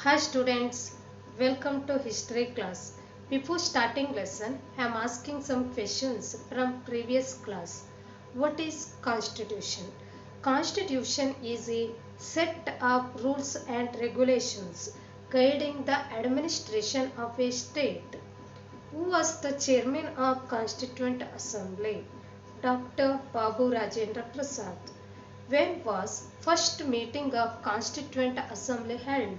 Hi students, welcome to history class. Before starting lesson, I am asking some questions from previous class. What is constitution? Constitution is a set of rules and regulations guiding the administration of a state. Who was the chairman of Constituent Assembly? Dr. Babu Rajendra Prasad. When was first meeting of Constituent Assembly held?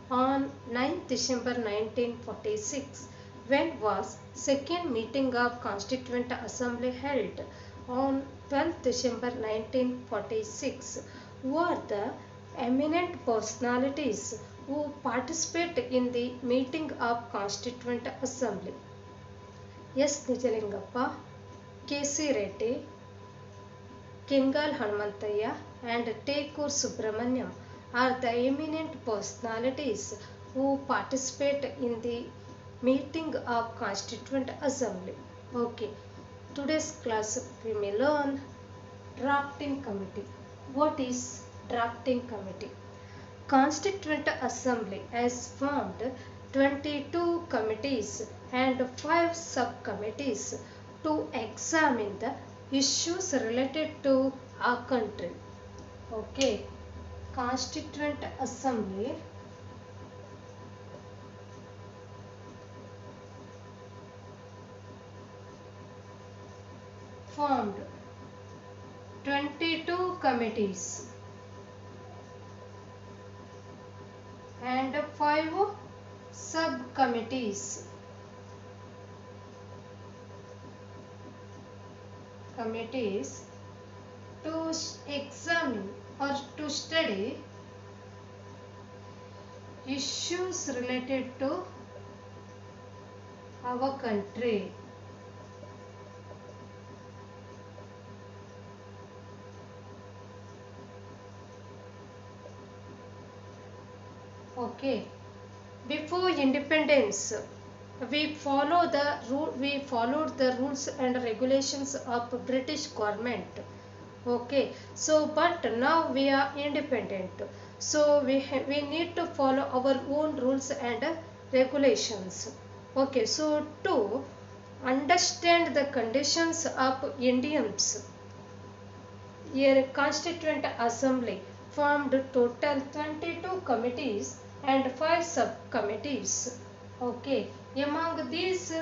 On 9th December 1946. When was second meeting of Constituent Assembly held? On 12th December 1946. Who are the eminent personalities who participate in the meeting of Constituent Assembly? S. Nijalingappa, K.C. Reddy, Kingal Hanumantayya and Tekur Subramaniam are the eminent personalities who participate in the meeting of Constituent Assembly. Okay, today's class we may learn drafting committee. What is drafting committee? Constituent Assembly has formed 22 committees and 5 subcommittees to examine the issues related to our country. Okay, Constituent Assembly formed 22 committees and 5 subcommittees to examine or to study issues related to our country. Okay, before independence, we followed the rules and regulations of British government. Okay, so but now we are independent, so we need to follow our own rules and regulations. Okay, so to understand the conditions of Indians, a constituent assembly formed total 22 committees and 5 subcommittees. Okay, among these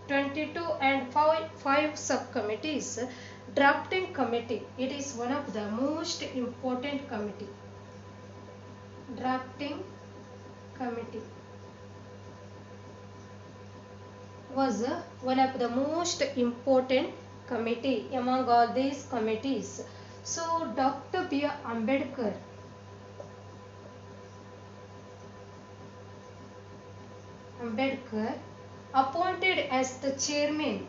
22 and 5 subcommittees, drafting committee, it is one of the most important committee. Drafting committee was one of the most important committee among all these committees. So Dr. B. Ambedkar appointed as the chairman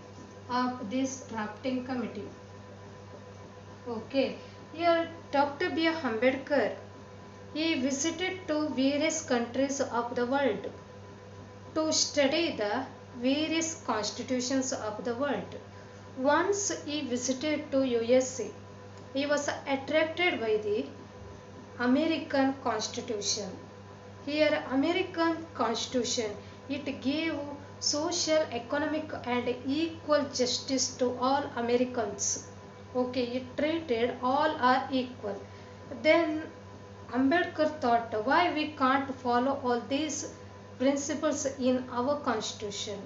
of this drafting committee. Okay, here Dr. B. Ambedkar, he visited to various countries of the world to study the various constitutions of the world. Once he visited to USA, he was attracted by the American Constitution. Here American Constitution, it gave social, economic and equal justice to all Americans. Okay, it treated all are equal. Then Ambedkar thought, why we can't follow all these principles in our constitution?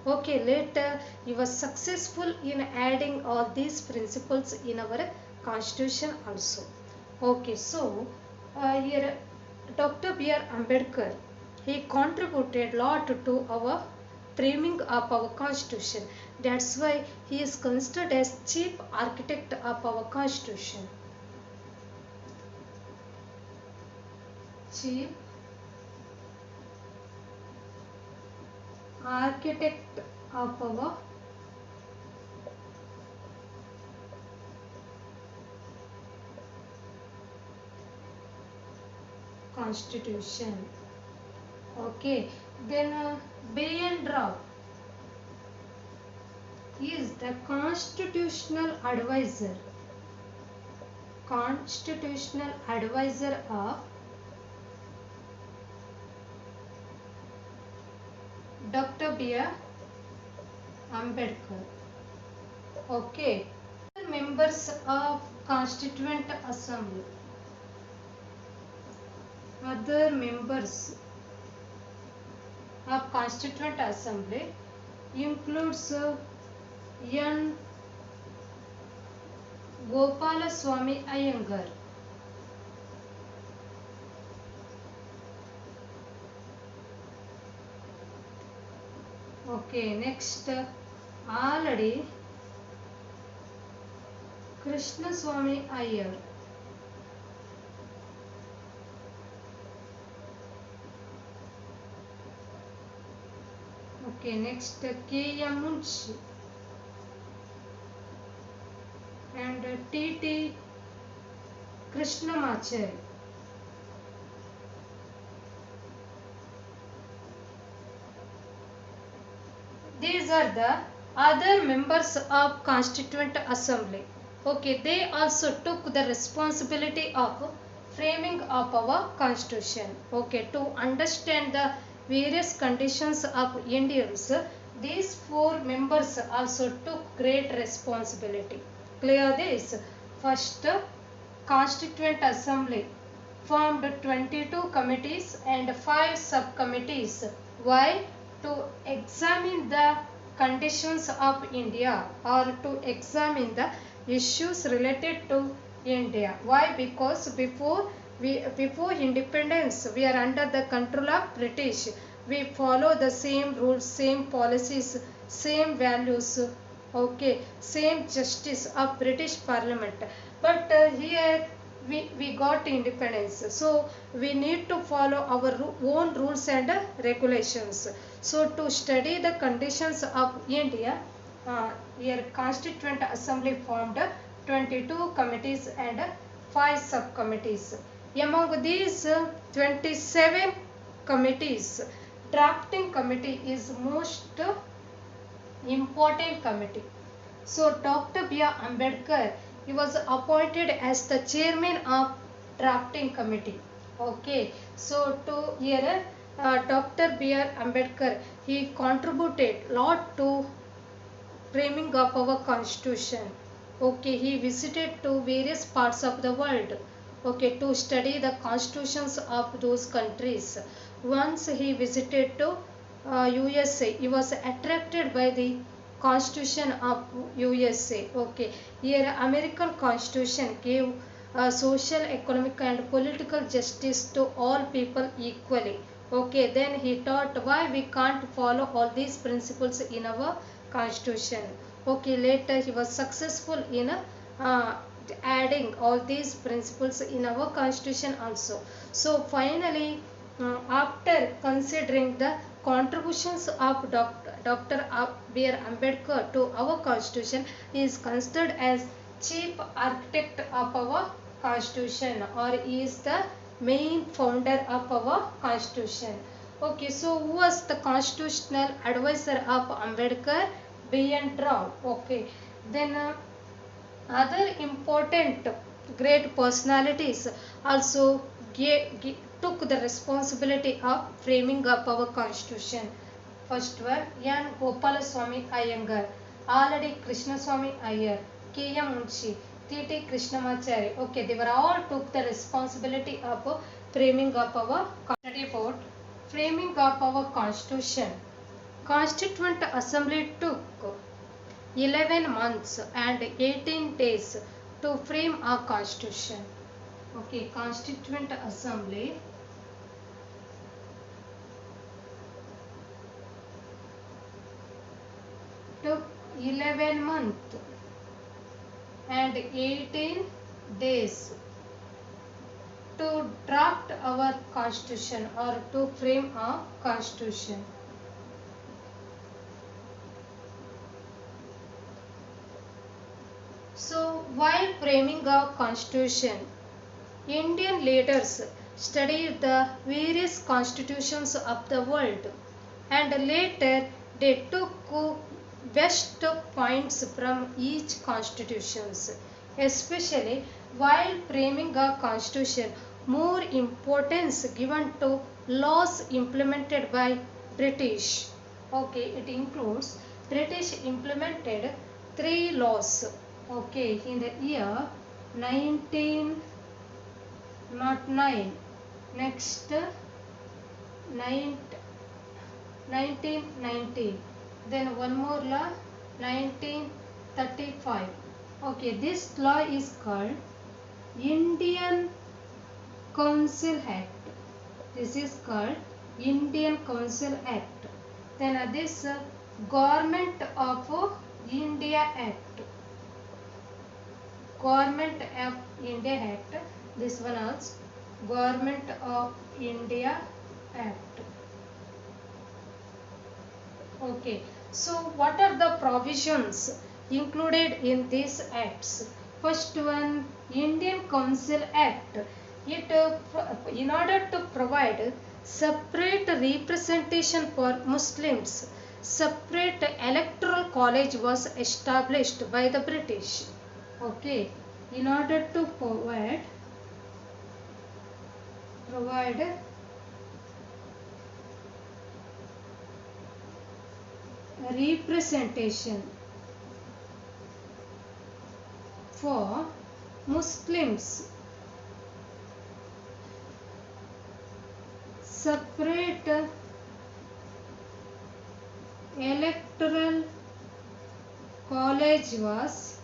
Okay, later he was successful in adding all these principles in our constitution also. Okay, so here Dr. B.R. Ambedkar, he contributed a lot to our framing of our constitution. That's why he is considered as chief architect of our constitution. Chief architect of our constitution. Okay, then B.N. Rao is the constitutional advisor of Dr. B.R. Ambedkar. Okay. Members of Constituent Assembly. Other members of Constituent Assembly includes N. Gopalaswamy Iyengar. Okay, next already Krishnaswamy Iyer. Okay, next K.M. Munshi and T.T. Krishnamacharya. These are the other members of Constituent Assembly. Okay, they also took the responsibility of framing of our Constitution. Okay, to understand the various conditions of Indians, these four members also took great responsibility. Clear this? First, Constituent Assembly formed 22 committees and 5 subcommittees. Why? To examine the conditions of India or to examine the issues related to India. Why? Because before independence we are under the control of British. We follow the same rules, same policies, same values, okay, same justice of British Parliament. But here we got independence, so we need to follow our own rules and regulations. So to study the conditions of India, here Constituent Assembly formed 22 committees and 5 subcommittees. Among these 27 committees, drafting committee is most important committee. So Dr. B.R. Ambedkar, he was appointed as the chairman of drafting committee. Okay, so to here Dr. B.R. Ambedkar, he contributed lot to framing of our constitution. Okay, he visited to various parts of the world. Okay, to study the constitutions of those countries. Once he visited to USA, he was attracted by the Constitution of USA. Okay, here American Constitution gave social, economic, and political justice to all people equally. Okay, then he thought why we can't follow all these principles in our Constitution. Okay, later he was successful in adding all these principles in our Constitution also. So finally, after considering the contributions of Dr. B.R. Ambedkar to our Constitution, he is considered as chief architect of our Constitution, or he is the main founder of our Constitution. Okay, so who was the constitutional advisor of Ambedkar? B.N. Rao. Okay, then other important great personalities also took the responsibility of framing up our constitution. First one, N. Gopalaswamy Iyengar, already Krishnaswamy Iyer, K.M. Munshi, T.T. Krishnamacharya. Okay, they were all took the responsibility of framing up our study about framing up our constitution. Constituent Assembly took 11 months and 18 days to frame a constitution. Okay, Constituent Assembly took 11 months and 18 days to draft our constitution or to frame a constitution. So while framing a constitution, Indian leaders studied the various constitutions of the world and later they took best points from each constitutions. Especially while framing a constitution, more importance given to laws implemented by British. Okay, it includes British implemented 3 laws. Okay, in the year 1909. Next 1919. Then one more law 1935. Okay, this law is called Indian Council Act. This is called Indian Council Act. Then this Government of India Act. Government of India Act. This one also Government of India Act. Okay. So what are the provisions included in these acts? First one, Indian Council Act. It in order to provide separate representation for Muslims, separate electoral college was established by the British. Okay, in order to provide representation for Muslims, separate electoral college was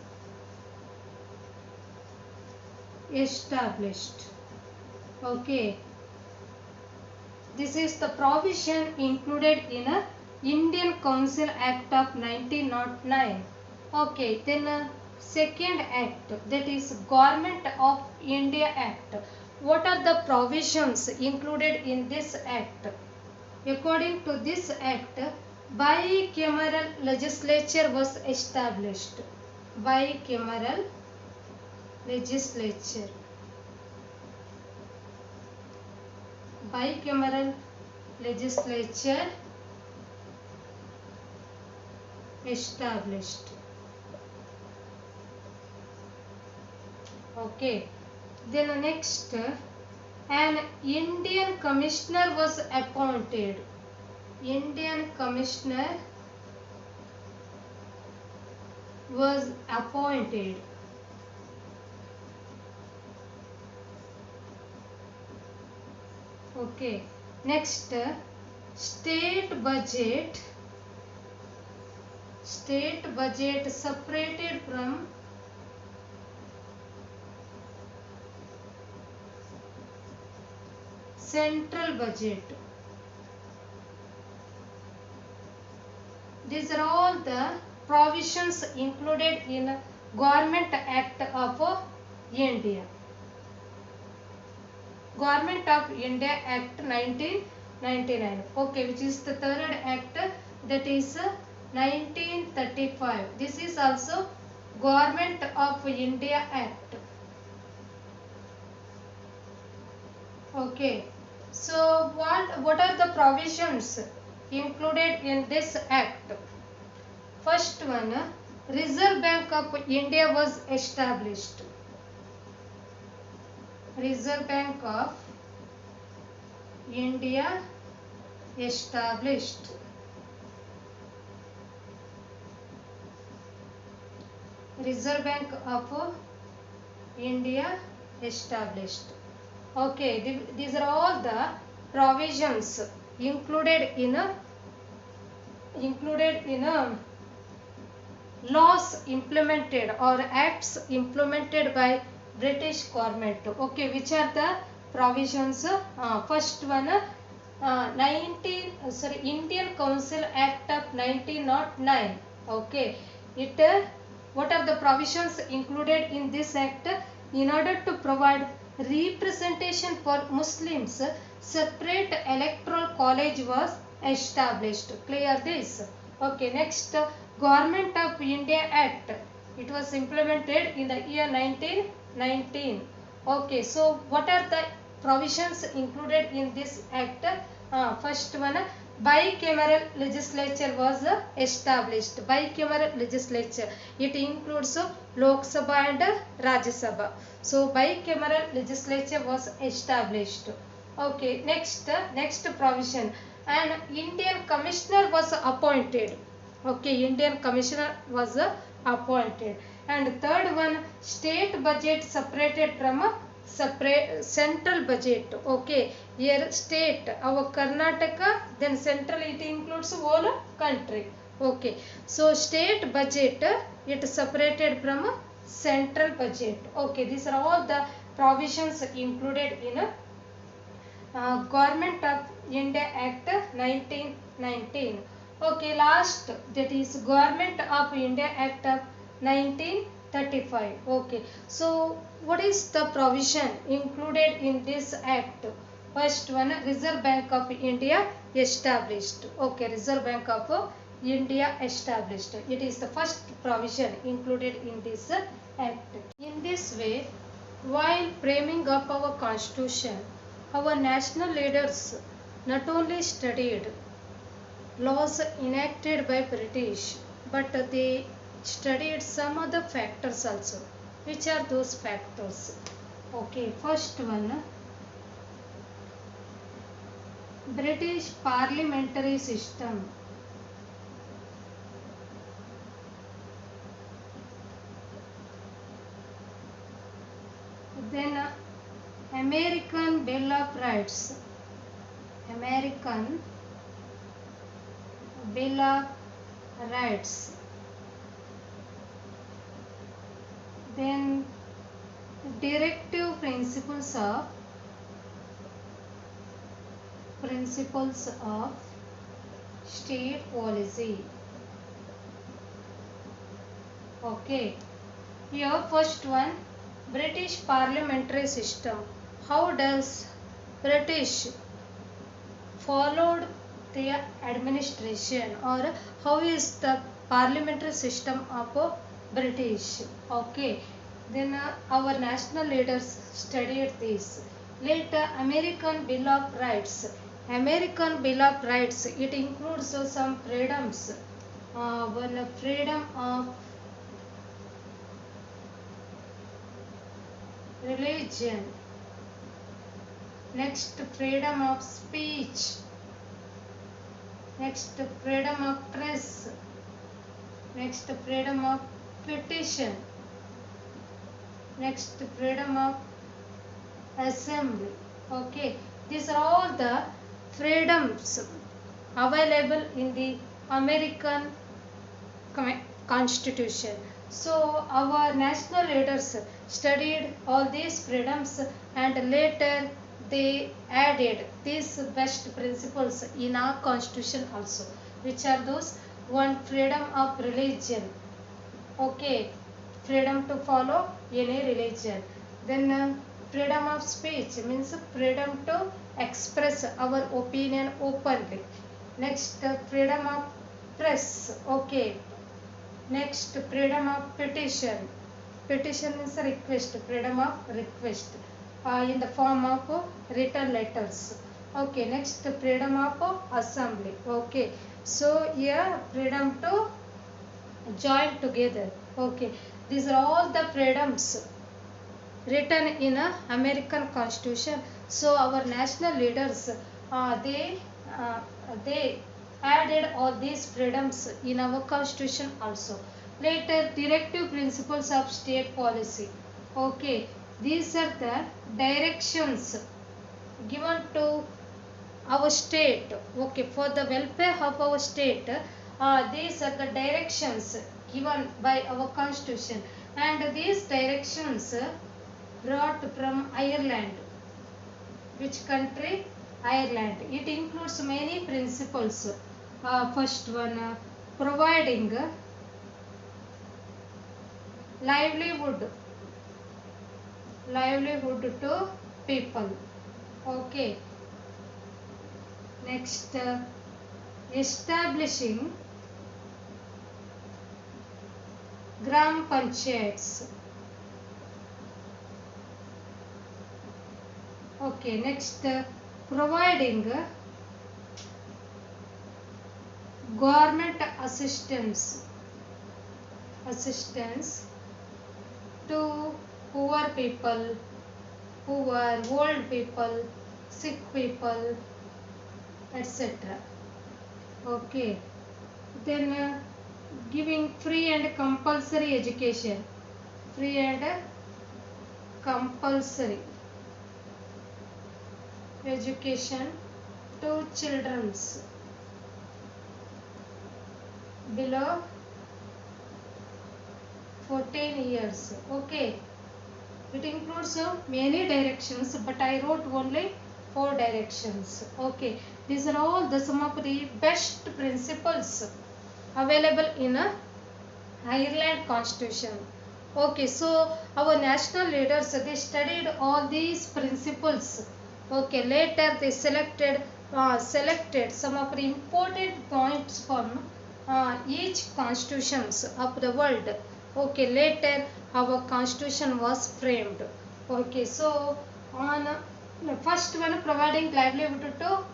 established. Okay, this is the provision included in a Indian Council Act of 1909. Okay, then second act, that is Government of India Act. What are the provisions included in this act? According to this act, bicameral legislature was established. Bicameral legislature. Bicameral legislature established. Okay, then next, an Indian commissioner was appointed. Indian commissioner was appointed. Okay, next, state budget separated from central budget. These are all the provisions included in Government Act of India. Government of India Act 1999. Okay, which is the third act, that is 1935. This is also Government of India Act. Okay, so what are the provisions included in this act? First one, Reserve Bank of India was established. Reserve Bank of India established. Reserve Bank of India established. Okay, these are all the provisions included in laws implemented or acts implemented by British government. Okay, which are the provisions? First one, Indian Council Act of 1909. Okay, what are the provisions included in this act? In order to provide representation for Muslims, separate electoral college was established. Clear this? Okay, next, Government of India Act. It was implemented in the year 1919. Okay, so what are the provisions included in this act? First one, bicameral legislature was established. Bicameral legislature, it includes Lok Sabha and Rajya Sabha. So bicameral legislature was established. Okay, next provision, an Indian commissioner was appointed. Okay, Indian commissioner was appointed. And third one, state budget separated from a separate central budget. Okay, here state, our Karnataka, then central, it includes whole country. Okay, so state budget, it separated from a central budget. Okay, these are all the provisions included in Government of India Act 1919. Okay, last, that is Government of India Act of 1935. Okay, so what is the provision included in this act? First one, Reserve Bank of India established. Okay, Reserve Bank of India established. It is the first provision included in this act. In this way, while framing up our constitution, our national leaders not only studied laws enacted by British, but they studied some other factors also. Which are those factors? Okay, first one, British parliamentary system. Then American Bill of Rights. American Bill of Rights. Then directive principles of state policy. Okay, here first one, British parliamentary system. How does British followed their administration, or how is the parliamentary system of British? Okay, then our national leaders studied this. Later, American Bill of Rights. American Bill of Rights, it includes some freedoms. One, freedom of religion. Next, freedom of speech. Next, freedom of press. Next, freedom of petition. Next, freedom of assembly. Okay, these are all the freedoms available in the American Constitution. So our national leaders studied all these freedoms, and later they added these best principles in our constitution also. Which are those? One, freedom of religion. Okay, freedom to follow any religion. Then freedom of speech means freedom to express our opinion openly. Next, freedom of press. Okay. Next, freedom of petition. Petition is a request, freedom of request in the form of written letters. Okay, next, freedom of assembly. Okay, so here freedom to join together. Okay, these are all the freedoms written in a American Constitution. So our national leaders, they added all these freedoms in our Constitution also. Later, directive principles of state policy. Okay, these are the directions given to our state. Okay, for the welfare of our state, these are the directions given by our Constitution, and these directions brought from Ireland. Which country? Ireland. It includes many principles. First one, providing livelihood to people. Okay. Next, establishing gram panchayats. Okay, next, providing government assistance to poor people, poor, old people, sick people, etc. Okay, then giving free and compulsory education, free and compulsory education to children below 14 years. Okay, it includes many directions, but I wrote only 4 directions. Okay, these are all the some of the best principles available in a Ireland Constitution. Okay, so our national leaders they studied all these principles. Okay, later they selected some of the important points from each constitutions of the world. Okay, later our constitution was framed. Okay, so on first one providing livelihood to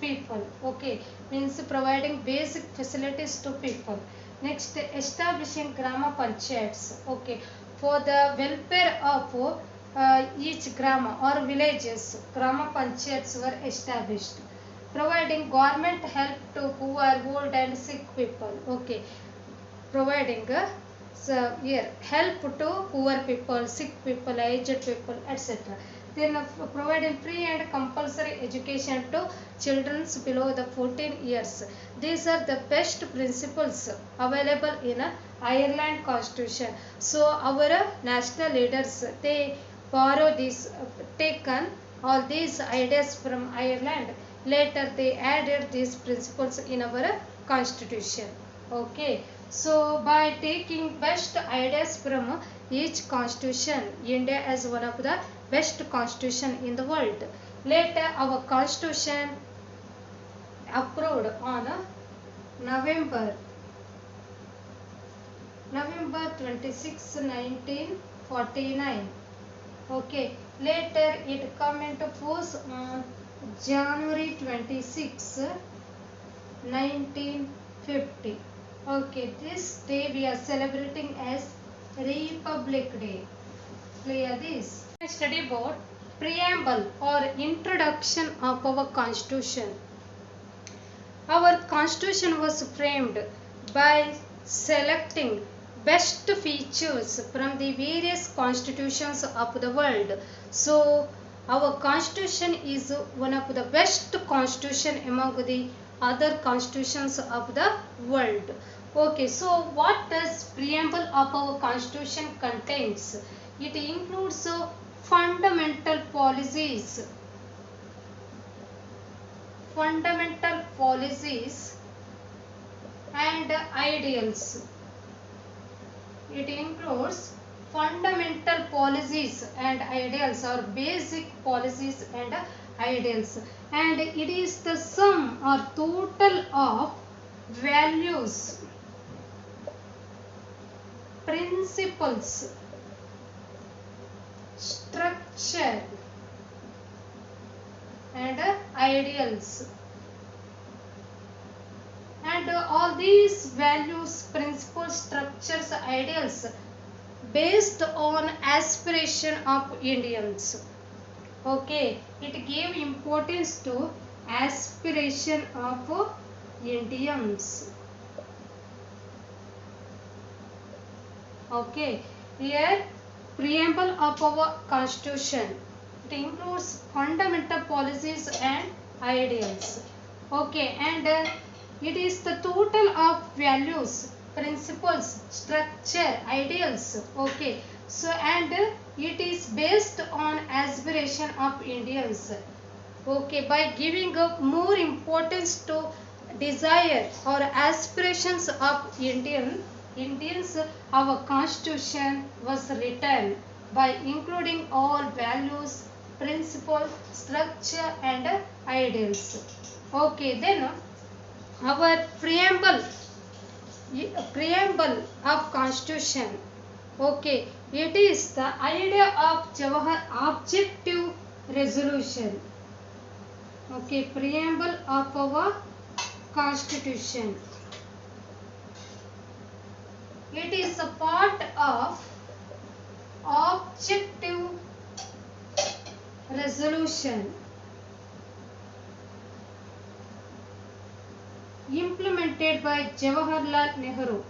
people. Okay, means providing basic facilities to people. Next, establishing grama panchayats. Okay, for the welfare of each grama or villages, grama panchayats were established. Providing government help to poor, old and sick people. Okay, providing here help to poor people, sick people, aged people, etc. Then providing free and compulsory education to children below the 14 years. These are the best principles available in Ireland Constitution. So our national leaders they borrow these taken all these ideas from Ireland. Later they added these principles in our constitution. Okay, so by taking best ideas from each constitution, India is one of the best constitution in the world. Later our constitution approved on November November 26, 1949. Okay, later it come into force on January 26, 1950. Okay, this day we are celebrating as Republic Day. Clear this? Study about preamble or introduction of our constitution. Our constitution was framed by selecting best features from the various constitutions of the world. So our constitution is one of the best constitution among the other constitutions of the world. Okay, so what does preamble of our constitution contains? It includes fundamental policies and ideals. It includes fundamental policies and ideals or basic policies and ideals, and it is the sum or total of values, principles, structure and ideals, and all these values, principles, structures, ideals based on aspiration of Indians. Okay, it gave importance to aspiration of Indians. Okay, here preamble of our constitution. It includes fundamental policies and ideals. Okay, and it is the total of values, principles, structure, ideals. Okay, so and it is based on aspiration of Indians. Okay, by giving more importance to desire or aspirations of Indians, our constitution was written by including all values, principle, structure and ideals. Okay, then our preamble of constitution. Okay, it is the idea of Jawahar objective resolution. Okay, preamble of our constitution. It is a part of objective resolution. implemented by Jawaharlal Nehru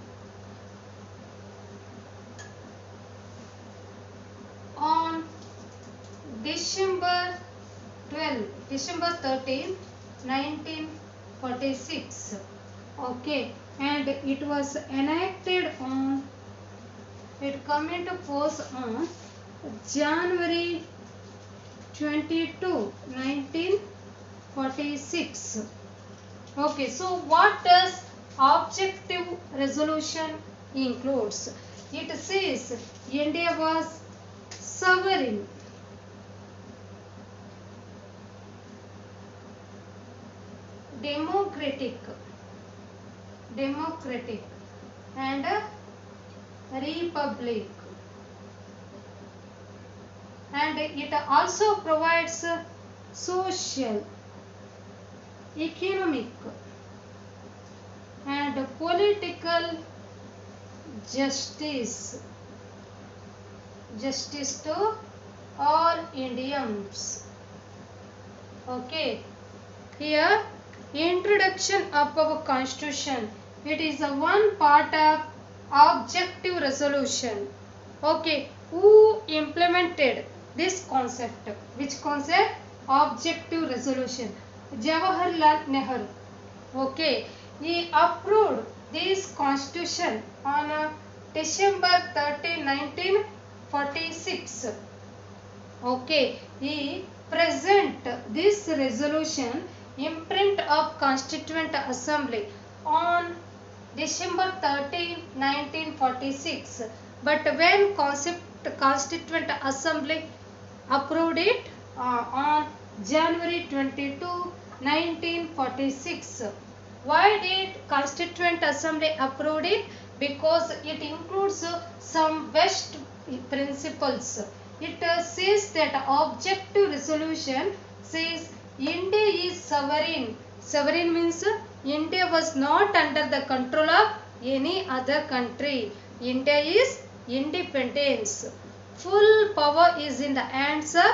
on December 13, 1946. Okay, and it was enacted on, it come into force on January 22, 1946. Okay, so what does objective resolution includes? It says India was sovereign, democratic and republic, and it also provides social, economic and political justice to all Indians. Okay, here introduction of our constitution, it is a one part of objective resolution. Okay, who implemented this concept? Which concept? Objective resolution. Jawaharlal Nehru. Okay, he approved this constitution on December 13, 1946. Okay, he present this resolution imprint of Constituent Assembly on December 13, 1946. But when Constituent Assembly approved it on January 22, 1946. Why did Constituent Assembly approve it? Because it includes some best principles. It says that objective resolution says India is sovereign. Sovereign means India was not under the control of any other country. India is independence. Full power is in the hands of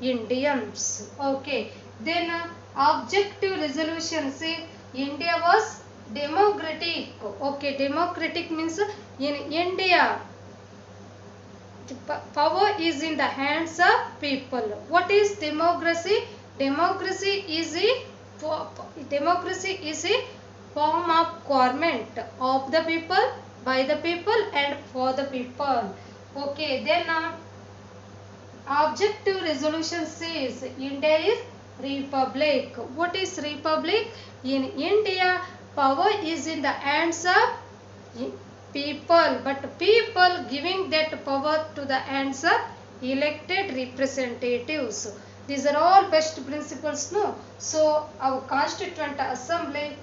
Indians. Okay. Then objective resolution say India was democratic. Okay. Democratic means in India power is in the hands of people. What is democracy? Democracy is a form of government of the people, by the people and for the people. Okay, then objective resolution says India is republic. What is republic? In India, power is in the hands of people, but people giving that power to the hands of elected representatives. These are all best principles, no? So our Constituent Assembly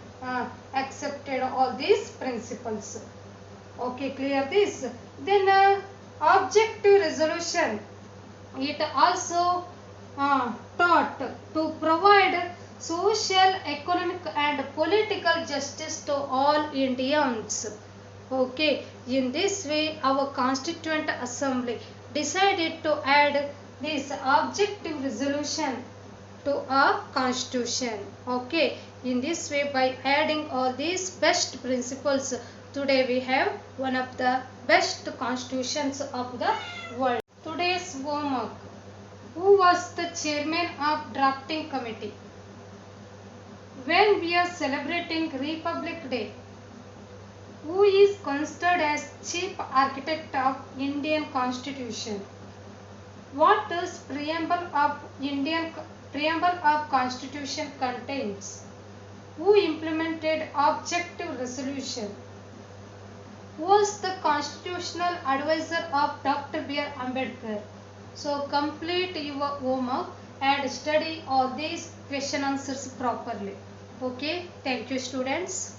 accepted all these principles. Okay, clear this? Then objective resolution, it also taught to provide social, economic and political justice to all Indians. Okay, in this way our Constituent Assembly decided to add this objective resolution to our constitution. Okay, in this way by adding all these best principles, today we have one of the best constitutions of the world. Today's homework. Who was the chairman of drafting committee? When we are celebrating Republic Day, who is considered as chief architect of Indian Constitution? What does preamble of Constitution contains? Who implemented objective resolution? Who was the constitutional advisor of Dr. B.R. Ambedkar? So complete your homework and study all these question answers properly. Okay, thank you students.